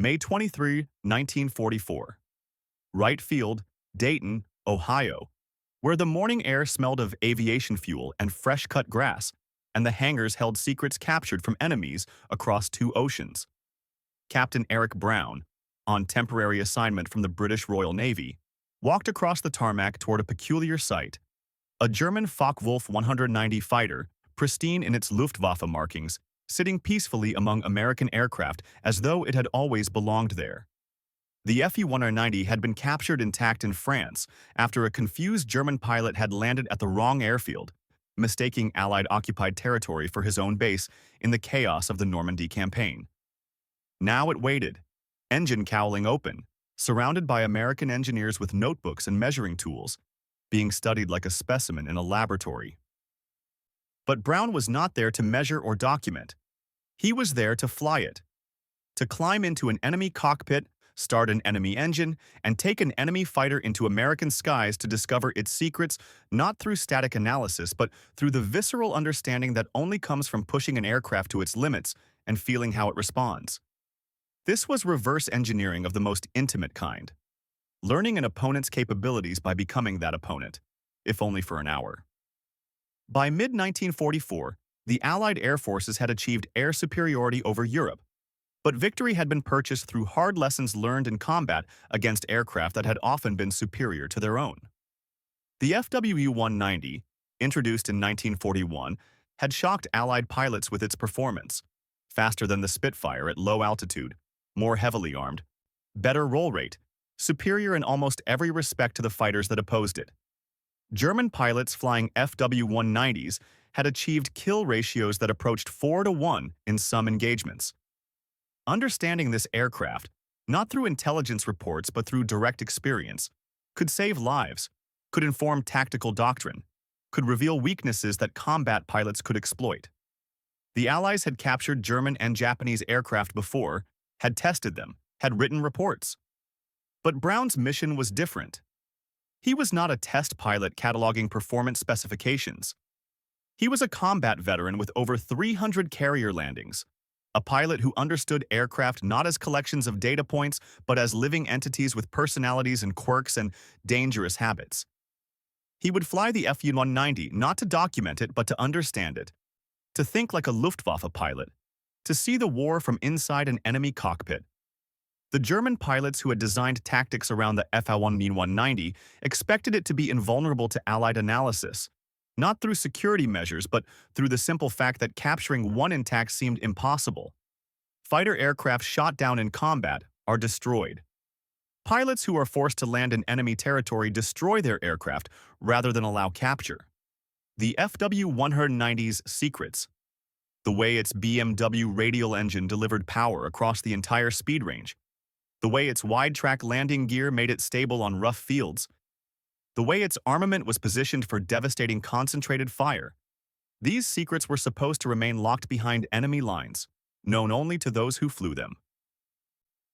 May 23, 1944. Wright Field, Dayton, Ohio, where the morning air smelled of aviation fuel and fresh-cut grass, and the hangars held secrets captured from enemies across two oceans. Captain Eric Brown, on temporary assignment from the British Royal Navy, walked across the tarmac toward a peculiar sight. A German Focke-Wulf 190 fighter, pristine in its Luftwaffe markings, sitting peacefully among American aircraft as though it had always belonged there. The Fu-190 had been captured intact in France after a confused German pilot had landed at the wrong airfield, mistaking Allied-occupied territory for his own base in the chaos of the Normandy campaign. Now it waited, engine cowling open, surrounded by American engineers with notebooks and measuring tools, being studied like a specimen in a laboratory. But Brown was not there to measure or document. He was there to fly it, to climb into an enemy cockpit, start an enemy engine, and take an enemy fighter into American skies to discover its secrets not through static analysis but through the visceral understanding that only comes from pushing an aircraft to its limits and feeling how it responds. This was reverse engineering of the most intimate kind, learning an opponent's capabilities by becoming that opponent, if only for an hour. By mid-1944, the Allied air forces had achieved air superiority over Europe, but victory had been purchased through hard lessons learned in combat against aircraft that had often been superior to their own. The FWU-190, introduced in 1941, had shocked Allied pilots with its performance: faster than the Spitfire at low altitude, more heavily armed, better roll rate, superior in almost every respect to the fighters that opposed it. German pilots flying FW-190s had achieved kill ratios that approached 4-to-1 in some engagements. Understanding this aircraft, not through intelligence reports but through direct experience, could save lives, could inform tactical doctrine, could reveal weaknesses that combat pilots could exploit. The Allies had captured German and Japanese aircraft before, had tested them, had written reports. But Brown's mission was different. He was not a test pilot cataloging performance specifications. He was a combat veteran with over 300 carrier landings, a pilot who understood aircraft not as collections of data points, but as living entities with personalities and quirks and dangerous habits. He would fly the Fu-190 not to document it, but to understand it, to think like a Luftwaffe pilot, to see the war from inside an enemy cockpit. The German pilots who had designed tactics around the Fu-190 expected it to be invulnerable to Allied analysis, not through security measures, but through the simple fact that capturing one intact seemed impossible. Fighter aircraft shot down in combat are destroyed. Pilots who are forced to land in enemy territory destroy their aircraft rather than allow capture. The FW-190's secrets: the way its BMW radial engine delivered power across the entire speed range, the way its wide-track landing gear made it stable on rough fields, the way its armament was positioned for devastating concentrated fire. These secrets were supposed to remain locked behind enemy lines, known only to those who flew them.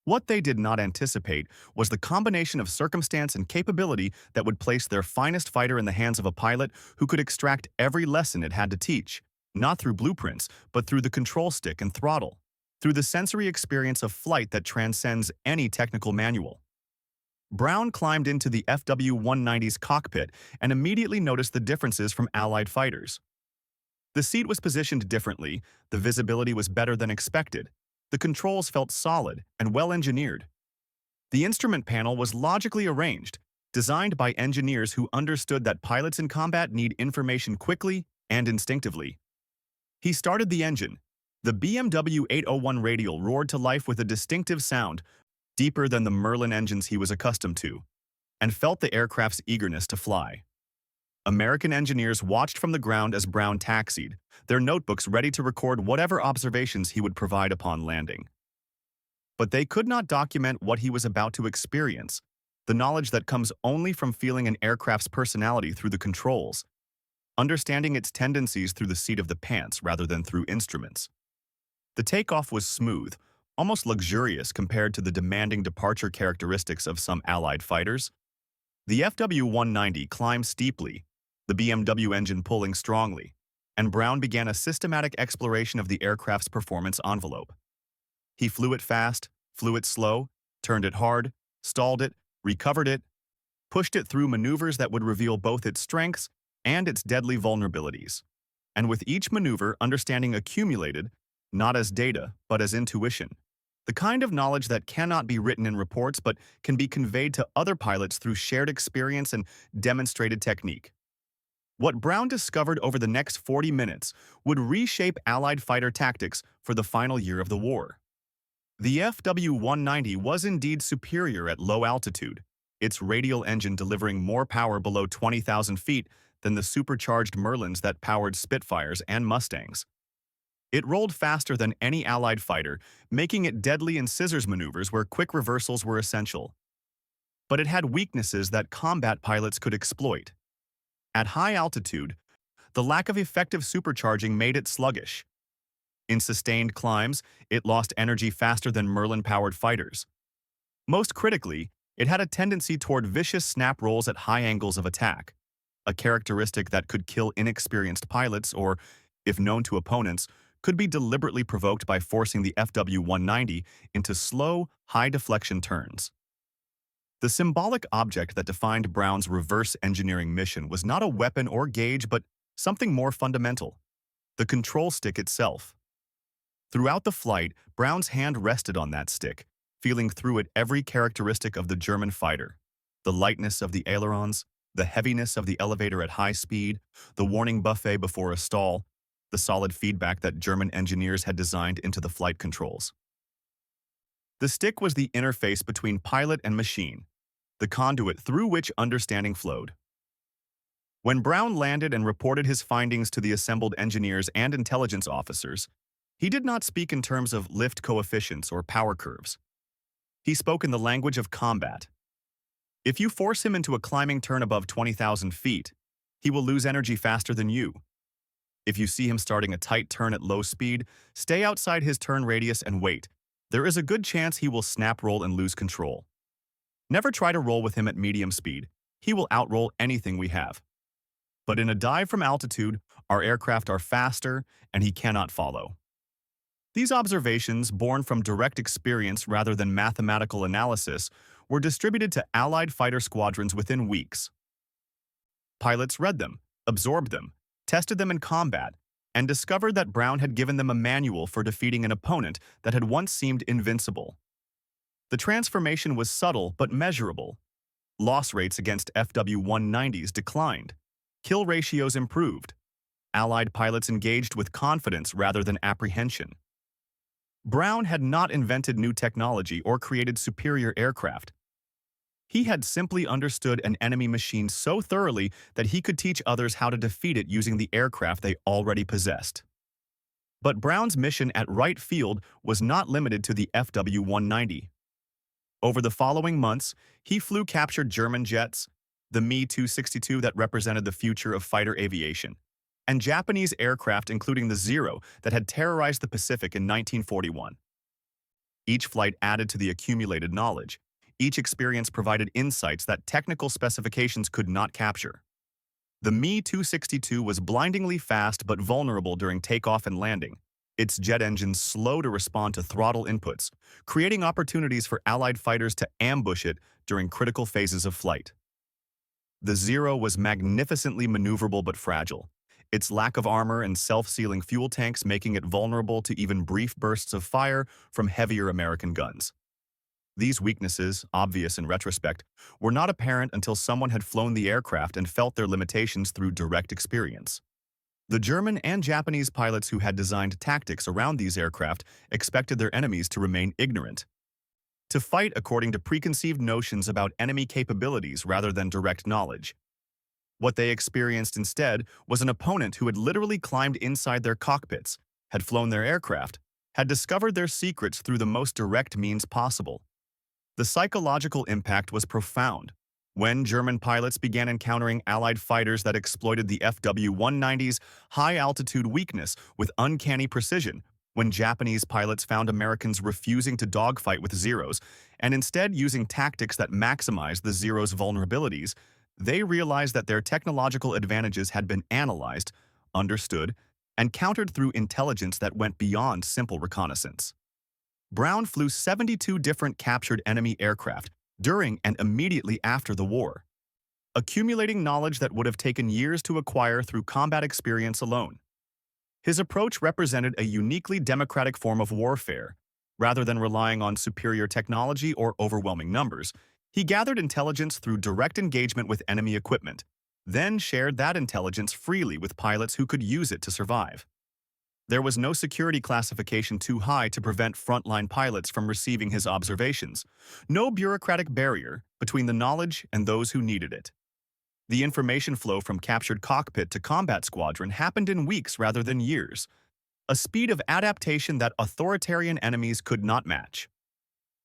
What they did not anticipate was the combination of circumstance and capability that would place their finest fighter in the hands of a pilot who could extract every lesson it had to teach, not through blueprints, but through the control stick and throttle, through the sensory experience of flight that transcends any technical manual. Brown climbed into the FW-190's cockpit and immediately noticed the differences from Allied fighters. The seat was positioned differently, the visibility was better than expected, the controls felt solid and well-engineered. The instrument panel was logically arranged, designed by engineers who understood that pilots in combat need information quickly and instinctively. He started the engine. The BMW 801 radial roared to life with a distinctive sound, deeper than the Merlin engines he was accustomed to, and felt the aircraft's eagerness to fly. American engineers watched from the ground as Brown taxied, their notebooks ready to record whatever observations he would provide upon landing. But they could not document what he was about to experience, the knowledge that comes only from feeling an aircraft's personality through the controls, understanding its tendencies through the seat of the pants rather than through instruments. The takeoff was smooth, almost luxurious compared to the demanding departure characteristics of some Allied fighters. The FW-190 climbed steeply, the BMW engine pulling strongly, and Brown began a systematic exploration of the aircraft's performance envelope. He flew it fast, flew it slow, turned it hard, stalled it, recovered it, pushed it through maneuvers that would reveal both its strengths and its deadly vulnerabilities. And with each maneuver, understanding accumulated, not as data, but as intuition. The kind of knowledge that cannot be written in reports but can be conveyed to other pilots through shared experience and demonstrated technique. What Brown discovered over the next 40 minutes would reshape Allied fighter tactics for the final year of the war. The FW-190 was indeed superior at low altitude, its radial engine delivering more power below 20,000 feet than the supercharged Merlins that powered Spitfires and Mustangs. It rolled faster than any Allied fighter, making it deadly in scissors maneuvers where quick reversals were essential. But it had weaknesses that combat pilots could exploit. At high altitude, the lack of effective supercharging made it sluggish. In sustained climbs, it lost energy faster than Merlin-powered fighters. Most critically, it had a tendency toward vicious snap rolls at high angles of attack, a characteristic that could kill inexperienced pilots or, if known to opponents, could be deliberately provoked by forcing the FW-190 into slow, high-deflection turns. The symbolic object that defined Brown's reverse engineering mission was not a weapon or gauge, but something more fundamental: the control stick itself. Throughout the flight, Brown's hand rested on that stick, feeling through it every characteristic of the German fighter: the lightness of the ailerons, the heaviness of the elevator at high speed, the warning buffet before a stall, the solid feedback that German engineers had designed into the flight controls. The stick was the interface between pilot and machine, the conduit through which understanding flowed. When Brown landed and reported his findings to the assembled engineers and intelligence officers, he did not speak in terms of lift coefficients or power curves. He spoke in the language of combat. If you force him into a climbing turn above 20,000 feet, he will lose energy faster than you. If you see him starting a tight turn at low speed, stay outside his turn radius and wait. There is a good chance he will snap roll and lose control. Never try to roll with him at medium speed. He will outroll anything we have. But in a dive from altitude, our aircraft are faster and he cannot follow. These observations, born from direct experience rather than mathematical analysis, were distributed to Allied fighter squadrons within weeks. Pilots read them, absorbed them, tested them in combat, and discovered that Brown had given them a manual for defeating an opponent that had once seemed invincible. The transformation was subtle but measurable. Loss rates against FW-190s declined. Kill ratios improved. Allied pilots engaged with confidence rather than apprehension. Brown had not invented new technology or created superior aircraft. He had simply understood an enemy machine so thoroughly that he could teach others how to defeat it using the aircraft they already possessed. But Brown's mission at Wright Field was not limited to the FW-190. Over the following months, he flew captured German jets, the Me-262 that represented the future of fighter aviation, and Japanese aircraft including the Zero that had terrorized the Pacific in 1941. Each flight added to the accumulated knowledge. Each experience provided insights that technical specifications could not capture. The Me-262 was blindingly fast but vulnerable during takeoff and landing, its jet engines slow to respond to throttle inputs, creating opportunities for Allied fighters to ambush it during critical phases of flight. The Zero was magnificently maneuverable but fragile, its lack of armor and self-sealing fuel tanks making it vulnerable to even brief bursts of fire from heavier American guns. These weaknesses, obvious in retrospect, were not apparent until someone had flown the aircraft and felt their limitations through direct experience. The German and Japanese pilots who had designed tactics around these aircraft expected their enemies to remain ignorant, to fight according to preconceived notions about enemy capabilities rather than direct knowledge. What they experienced instead was an opponent who had literally climbed inside their cockpits, had flown their aircraft, had discovered their secrets through the most direct means possible. The psychological impact was profound. When German pilots began encountering Allied fighters that exploited the FW-190's high-altitude weakness with uncanny precision, when Japanese pilots found Americans refusing to dogfight with Zeros and instead using tactics that maximized the Zero's vulnerabilities, they realized that their technological advantages had been analyzed, understood, and countered through intelligence that went beyond simple reconnaissance. Brown flew 72 different captured enemy aircraft during and immediately after the war, accumulating knowledge that would have taken years to acquire through combat experience alone. His approach represented a uniquely democratic form of warfare. Rather than relying on superior technology or overwhelming numbers, he gathered intelligence through direct engagement with enemy equipment, then shared that intelligence freely with pilots who could use it to survive. There was no security classification too high to prevent frontline pilots from receiving his observations, no bureaucratic barrier between the knowledge and those who needed it. The information flow from captured cockpit to combat squadron happened in weeks rather than years, a speed of adaptation that authoritarian enemies could not match.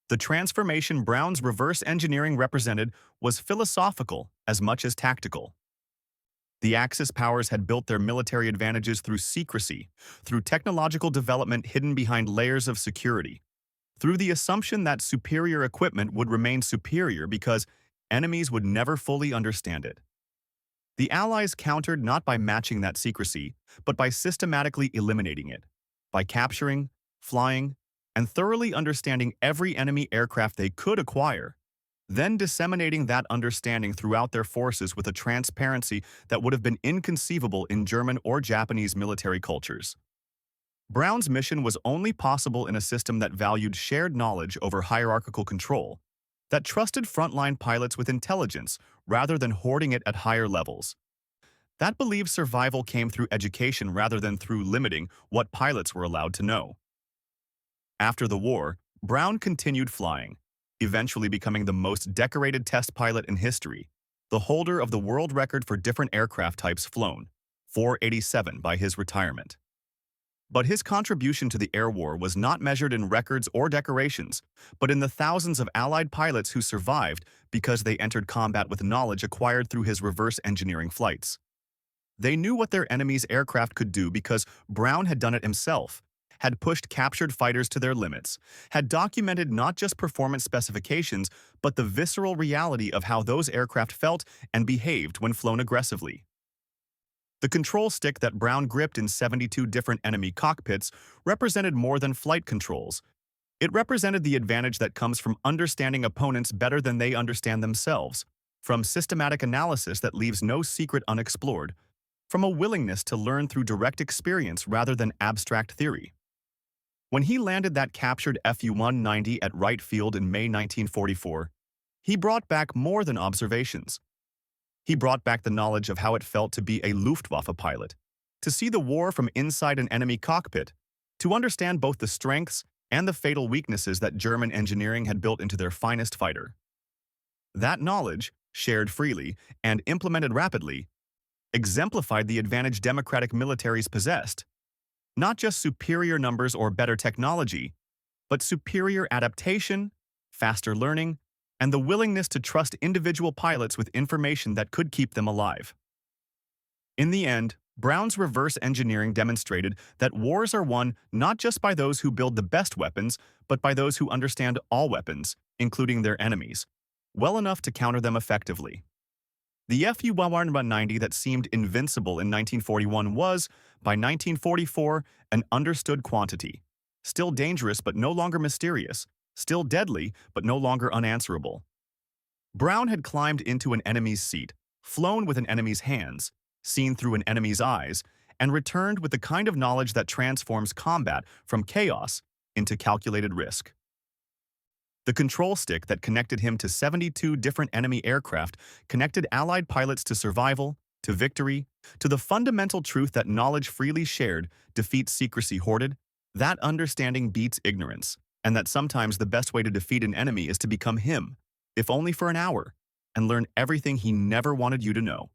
The transformation Brown's reverse engineering represented was philosophical as much as tactical. The Axis powers had built their military advantages through secrecy, through technological development hidden behind layers of security, through the assumption that superior equipment would remain superior because enemies would never fully understand it. The Allies countered not by matching that secrecy, but by systematically eliminating it, by capturing, flying, and thoroughly understanding every enemy aircraft they could acquire, then disseminating that understanding throughout their forces with a transparency that would have been inconceivable in German or Japanese military cultures. Brown's mission was only possible in a system that valued shared knowledge over hierarchical control, that trusted frontline pilots with intelligence rather than hoarding it at higher levels. That believed survival came through education rather than through limiting what pilots were allowed to know. After the war, Brown continued flying, eventually becoming the most decorated test pilot in history, the holder of the world record for different aircraft types flown, 487 by his retirement. But his contribution to the air war was not measured in records or decorations, but in the thousands of Allied pilots who survived because they entered combat with knowledge acquired through his reverse engineering flights. They knew what their enemy's aircraft could do because Brown had done it himself, had pushed captured fighters to their limits, had documented not just performance specifications, but the visceral reality of how those aircraft felt and behaved when flown aggressively. The control stick that Brown gripped in 72 different enemy cockpits represented more than flight controls. It represented the advantage that comes from understanding opponents better than they understand themselves, from systematic analysis that leaves no secret unexplored, from a willingness to learn through direct experience rather than abstract theory. When he landed that captured Fu-190 at Wright Field in May 1944, he brought back more than observations. He brought back the knowledge of how it felt to be a Luftwaffe pilot, to see the war from inside an enemy cockpit, to understand both the strengths and the fatal weaknesses that German engineering had built into their finest fighter. That knowledge, shared freely and implemented rapidly, exemplified the advantage democratic militaries possessed. Not just superior numbers or better technology, but superior adaptation, faster learning, and the willingness to trust individual pilots with information that could keep them alive. In the end, Brown's reverse engineering demonstrated that wars are won not just by those who build the best weapons, but by those who understand all weapons, including their enemies, well enough to counter them effectively. The Fu-190 that seemed invincible in 1941 was, by 1944, an understood quantity, still dangerous but no longer mysterious, still deadly but no longer unanswerable. Brown had climbed into an enemy's seat, flown with an enemy's hands, seen through an enemy's eyes, and returned with the kind of knowledge that transforms combat from chaos into calculated risk. The control stick that connected him to 72 different enemy aircraft connected Allied pilots to survival, to victory, to the fundamental truth that knowledge freely shared defeats secrecy hoarded. That understanding beats ignorance, and that sometimes the best way to defeat an enemy is to become him, if only for an hour, and learn everything he never wanted you to know.